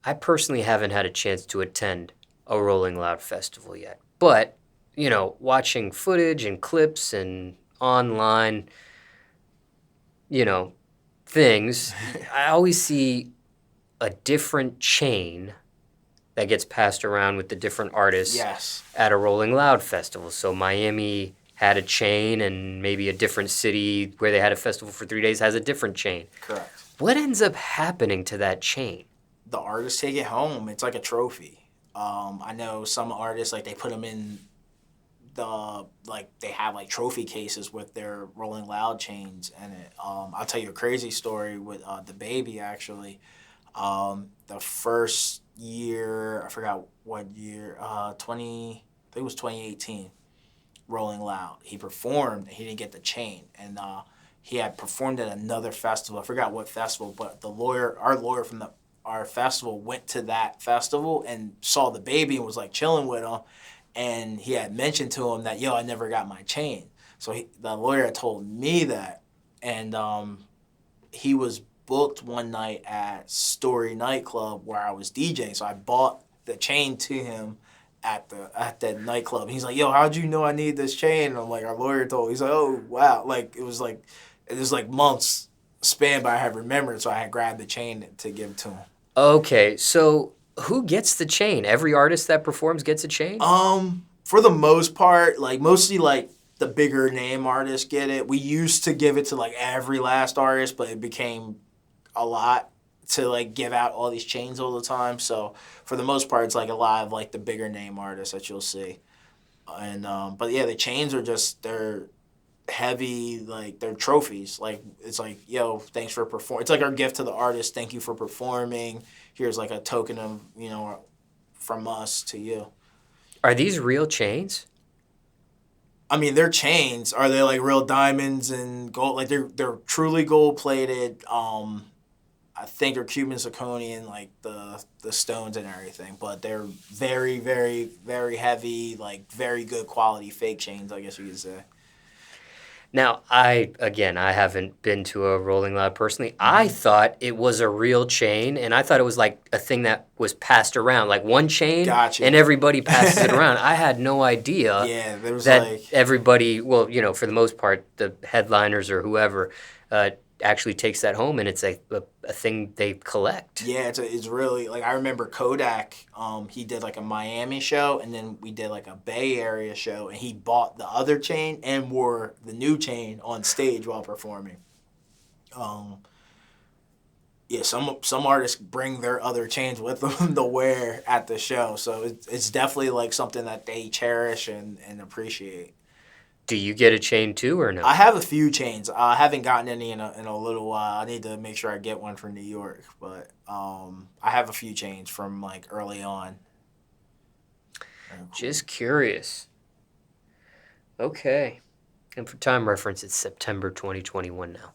I personally haven't had a chance to attend a Rolling Loud festival yet. But, watching footage and clips and online, you know, things, I always see a different chain that gets passed around with the different artists Yes. at a Rolling Loud festival. So Miami had a chain, and maybe a different city where they had a festival for 3 days has a different chain. Correct. What ends up happening to that chain? The artists take it home. It's like a trophy. I know some artists, like, they put them in they have like trophy cases with their Rolling Loud chains in it. I'll tell you a crazy story with the baby actually. The first year, I forgot what year, I think it was 2018. Rolling Loud. He performed. He didn't get the chain, and he had performed at another festival. I forgot what festival, but our lawyer from our festival, went to that festival and saw the baby and was like chilling with him, and he had mentioned to him that, yo, I never got my chain. So the lawyer told me that, and he was booked one night at Story nightclub where I was DJing. So I bought the chain to him at that nightclub. And he's like, yo, how'd you know I need this chain? And I'm like, our lawyer told me. He's like, oh, wow. It was like months span, but I had remembered, so I had grabbed the chain to give to him. Okay, so who gets the chain? Every artist that performs gets a chain? For the most part, mostly the bigger name artists get it. We used to give it to every last artist, but it became a lot to give out all these chains all the time. So for the most part, it's a lot of the bigger name artists that you'll see. And but yeah, the chains are they're heavy, they're trophies. It's yo, thanks for performing. It's our gift to the artist. Thank you for performing. Here's a token of, from us to you. Are these real chains? I mean, they're chains. Are they real diamonds and gold? They're truly gold plated. I think they're Cuban zirconium, the stones and everything. But they're very, very, very heavy, very good quality fake chains, I guess you could say. Now, I haven't been to a Rolling Loud personally. I thought it was a real chain, and I thought it was a thing that was passed around, one chain, Gotcha. And everybody passes it around. I had no idea there was that everybody, well, for the most part, the headliners or whoever actually takes that home, and it's a thing they collect. Yeah, it's really, I remember Kodak, he did a Miami show, and then we did a Bay Area show, and he bought the other chain and wore the new chain on stage while performing. Yeah, some artists bring their other chains with them to wear at the show, so it's definitely something that they cherish and appreciate. Do you get a chain too, or no? I have a few chains. I haven't gotten any in a little while. I need to make sure I get one for New York. But I have a few chains from early on. Cool. Just curious. Okay. And for time reference, it's September 2021 now.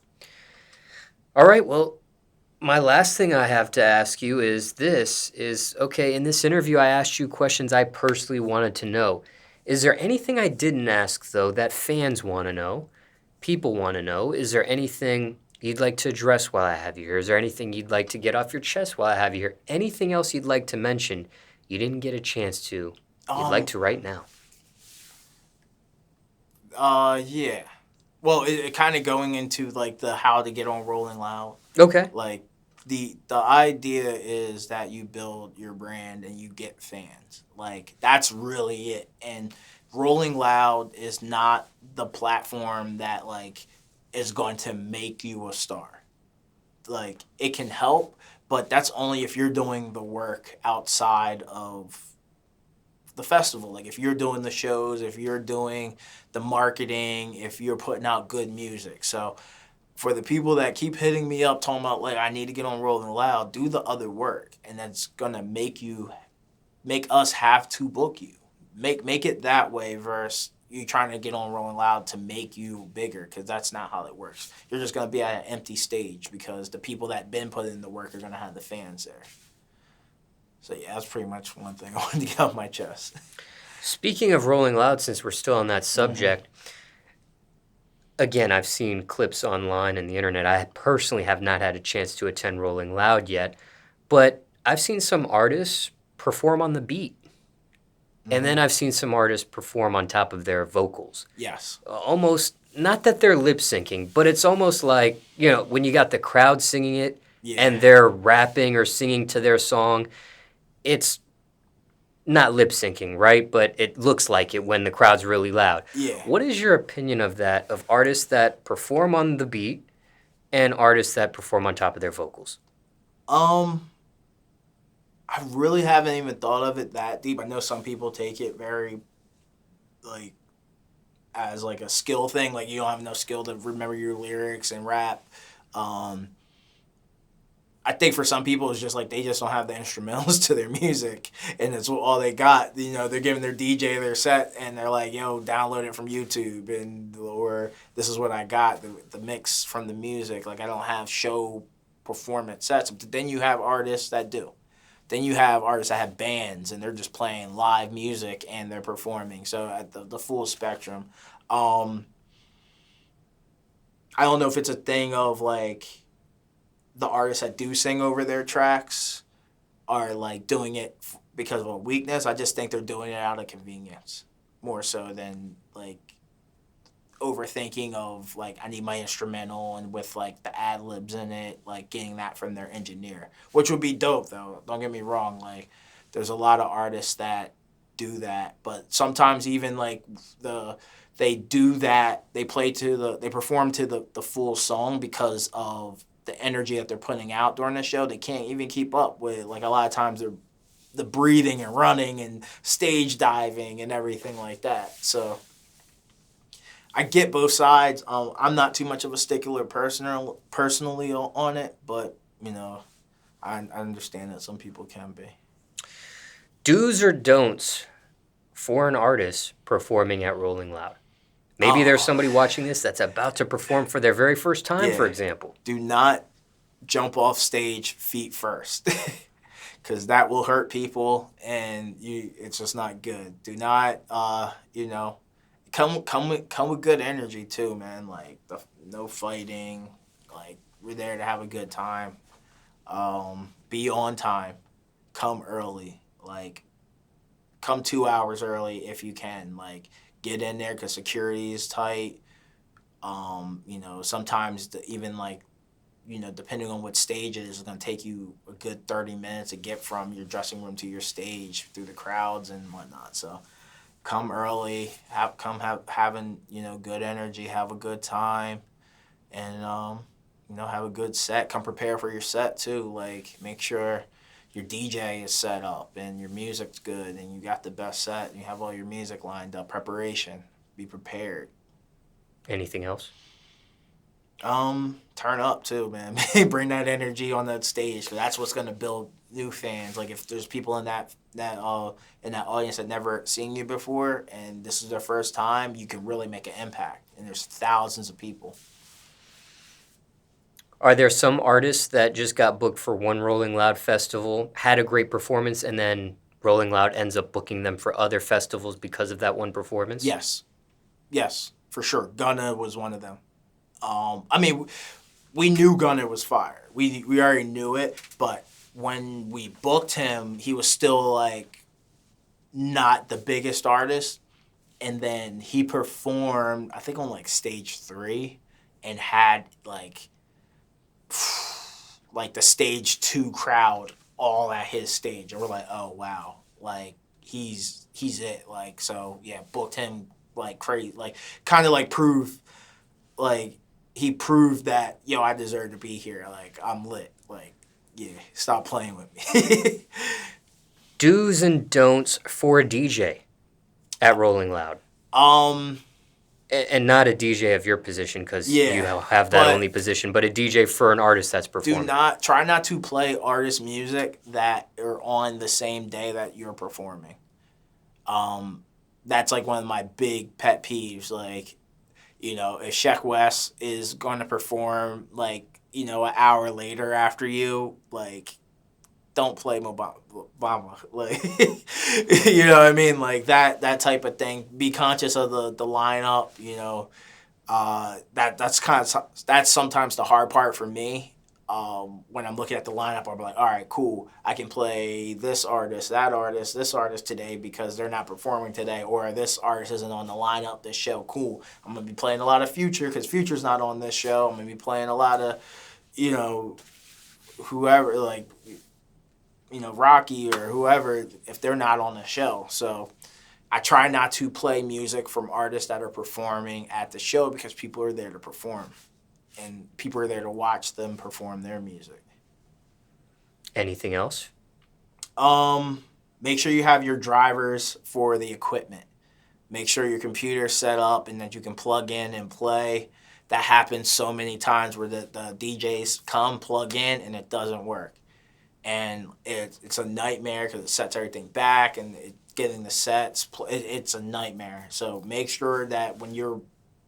All right, well, my last thing I have to ask you is okay, in this interview I asked you questions I personally wanted to know. Is there anything I didn't ask, though, that fans want to know, people want to know? Is there anything you'd like to address while I have you here? Is there anything you'd like to get off your chest while I have you here? Anything else you'd like to mention you didn't get a chance to, you'd like to right now? Yeah. Well, it kind of going into, the how to get on Rolling Loud. Okay. The idea is that you build your brand and you get fans. That's really it. And Rolling Loud is not the platform that is going to make you a star. It can help, but that's only if you're doing the work outside of the festival. If you're doing the shows, if you're doing the marketing, if you're putting out good music. So for the people that keep hitting me up talking about I need to get on Rolling Loud, do the other work, and that's gonna make us have to book you. Make it that way versus you trying to get on Rolling Loud to make you bigger, because that's not how it works. You're just gonna be at an empty stage because the people that been putting in the work are gonna have the fans there. So yeah, that's pretty much one thing I wanted to get off my chest. Speaking of Rolling Loud, since we're still on that subject. Again, I've seen clips online and the internet. I personally have not had a chance to attend Rolling Loud yet, but I've seen some artists perform on the beat, and then I've seen some artists perform on top of their vocals. Yes. Almost, not that they're lip syncing, but it's almost like, when you got the crowd singing it Yeah. and they're rapping or singing to their song, it's not lip syncing, right? But it looks like it when the crowd's really loud. Yeah. What is your opinion of that, of artists that perform on the beat and artists that perform on top of their vocals? I really haven't even thought of it that deep. I know some people take it very, like, as like a skill thing. Like, you don't have enough skill to remember your lyrics and rap. I think for some people it's just like they just don't have the instrumentals to their music, and it's all they got. They're giving their DJ their set, and they're like, download it from YouTube, or this is what I got, the mix from the music. Like, I don't have show performance sets. But then you have artists that do. Then you have artists that have bands, and they're just playing live music, and they're performing. So at the full spectrum. I don't know if it's a thing of, like, the artists that do sing over their tracks are, like, doing it because of a weakness. I just think they're doing it out of convenience more so than, like, overthinking of, like, I need my instrumental and with, like, the ad-libs in it, like, getting that from their engineer, which would be dope, though. Don't get me wrong. Like, there's a lot of artists that do that, but sometimes even, like, they do that, they perform to the full song because of the energy that they're putting out during the show. They can't even keep up with, like, a lot of times they're the breathing and running and stage diving and everything like that. So I get both sides. I'm not too much of a stickler personally on it, but I understand that some people can be. Do's or don'ts for an artist performing at Rolling Loud? Maybe there's somebody watching this that's about to perform for their very first time, for example. Do not jump off stage feet first, because that will hurt people, and it's just not good. Do not, come with good energy too, man. Like, no fighting. Like, we're there to have a good time. Be on time. Come early. Like, come 2 hours early if you can. Like, get in there because security is tight. Sometimes even, like, depending on what stage it is, it's going to take you a good 30 minutes to get from your dressing room to your stage through the crowds and whatnot. So come early, having good energy, have a good time, and have a good set. Come prepare for your set too. Like, make sure your DJ is set up and your music's good and you got the best set and you have all your music lined up. Preparation. Be prepared. Anything else? Turn up too, man. Bring that energy on that stage, because that's what's gonna build new fans. Like, if there's people in that audience that never seen you before and this is their first time, you can really make an impact. And there's thousands of people. Are there some artists that just got booked for one Rolling Loud festival, had a great performance, and then Rolling Loud ends up booking them for other festivals because of that one performance? Yes, for sure. Gunna was one of them. We knew Gunna was fire. We already knew it, but when we booked him, he was still, like, not the biggest artist. And then he performed, I think, on, like, stage 3 and had, like the stage 2 crowd all at his stage. And we're like, oh, wow. Like, he's it. Like, so, yeah, booked him like crazy. Like, kind of, like, he proved that, I deserve to be here. Like, I'm lit. Like, yeah, stop playing with me. Do's and don'ts for a DJ at Rolling Loud. And not a DJ of your position, because you have that only position, but a DJ for an artist that's performing. Try not to play artist music that are on the same day that you're performing. That's, like, one of my big pet peeves. Like, if Sheck West is going to perform, like, an hour later after you, like, don't play Mobama. Like, you know what I mean? Like, that type of thing. Be conscious of the lineup, that's sometimes the hard part for me. when I'm looking at the lineup, I'll be like, all right, cool. I can play this artist, that artist, this artist today because they're not performing today, or this artist isn't on the lineup this show. Cool. I'm going to be playing a lot of Future because Future's not on this show. I'm going to be playing a lot of, whoever, like, Rocky or whoever, if they're not on the show. So I try not to play music from artists that are performing at the show because people are there to perform. And people are there to watch them perform their music. Anything else? Make sure you have your drivers for the equipment. Make sure your computer's set up and that you can plug in and play. That happens so many times where the DJs come, plug in, and it doesn't work. And it's a nightmare because it sets everything back and getting the sets. It's a nightmare. So make sure that when you're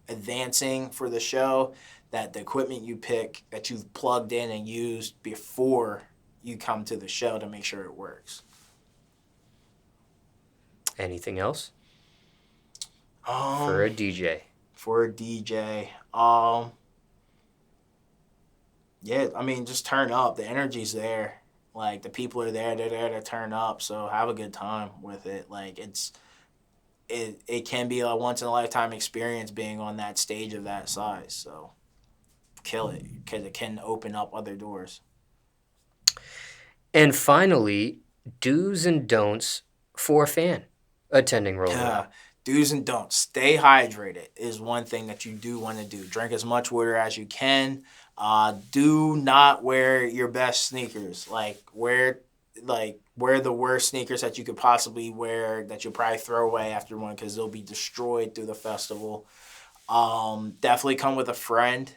advancing for the show, that the equipment you pick, that you've plugged in and used before you come to the show to make sure it works. Anything else? For a DJ. For a DJ. Yeah, I mean, just turn up. The energy's there. Like, the people are there. They're there to turn up. So have a good time with it. Like, it can be a once-in-a-lifetime experience being on that stage of that size. So kill it because it can open up other doors. And finally, do's and don'ts for a fan attending Rolling Loud. Do's and don'ts. Stay hydrated is one thing that you do want to do. Drink as much water as you can. Do not wear your best sneakers. Wear the worst sneakers that you could possibly wear that you'll probably throw away after one because they'll be destroyed through the festival. Definitely come with a friend.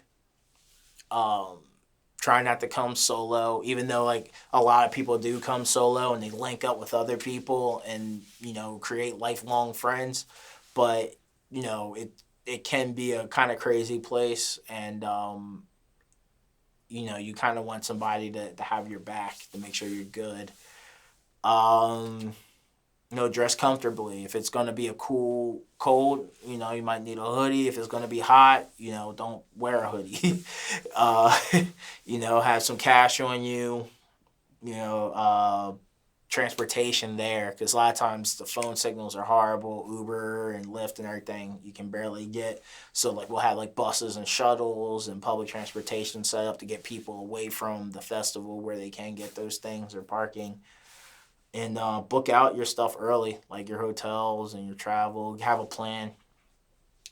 Try not to come solo, even though a lot of people do come solo and they link up with other people and create lifelong friends. But it can be a kind of crazy place, and you kind of want somebody to have your back to make sure you're good. Dress comfortably. If it's going to be a cold, you might need a hoodie. If it's going to be hot, don't wear a hoodie. Have some cash on you, transportation there. Because a lot of times the phone signals are horrible. Uber and Lyft and everything, you can barely get. So, we'll have, buses and shuttles and public transportation set up to get people away from the festival where they can get those things or parking. And book out your stuff early, like your hotels and your travel. Have a plan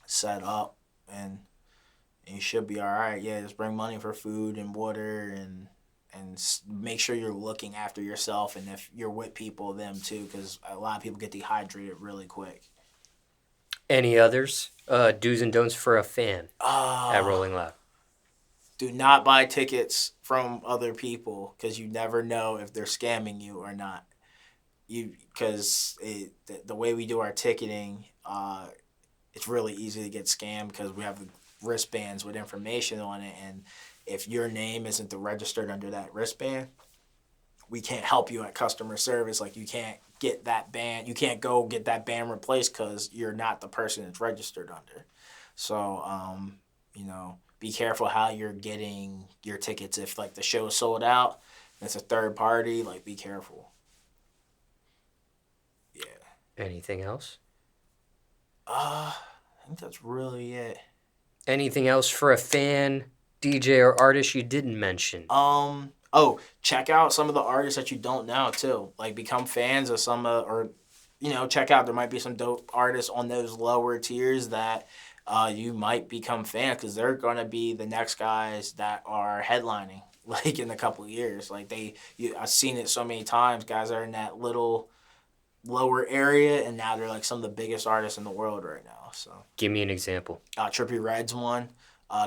set up, and you should be all right. Yeah, just bring money for food and water, and make sure you're looking after yourself. And if you're with people, them too, because a lot of people get dehydrated really quick. Any others? Do's and don'ts for a fan at Rolling Loud. Do not buy tickets from other people because you never know if they're scamming you or not. Because the way we do our ticketing, it's really easy to get scammed because we have the wristbands with information on it, and if your name isn't registered under that wristband, we can't help you at customer service. You can't get that band, you can't go get that band replaced because you're not the person it's registered under. So, be careful how you're getting your tickets. If the show is sold out and it's a third party, be careful. Anything else? I think that's really it. Anything else for a fan, DJ, or artist you didn't mention? Check out some of the artists that you don't know too. Become fans of some check out. There might be some dope artists on those lower tiers that you might become fans because they're gonna be the next guys that are headlining in a couple of years. I've seen it so many times. Guys are in that little lower area, and now they're some of the biggest artists in the world right now. So give me an example. Trippie Redd's one.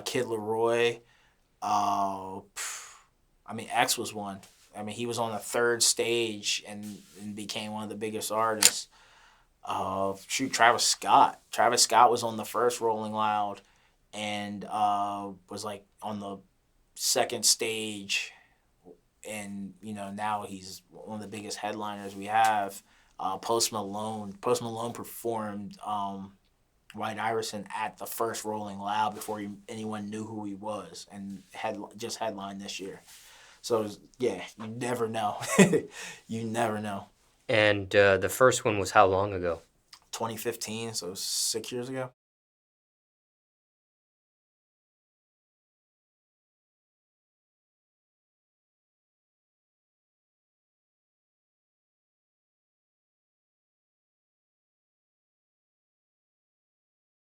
Kid Laroi. X was one. He was on the third stage and became one of the biggest artists. Travis Scott. Travis Scott was on the first Rolling Loud and was on the second stage, and now he's one of the biggest headliners we have. Post Malone performed White Iverson at the first Rolling Loud before anyone knew who he was, and just headlined this year. So yeah, you never know. You never know. And the first one was how long ago? 2015, so 6 years ago.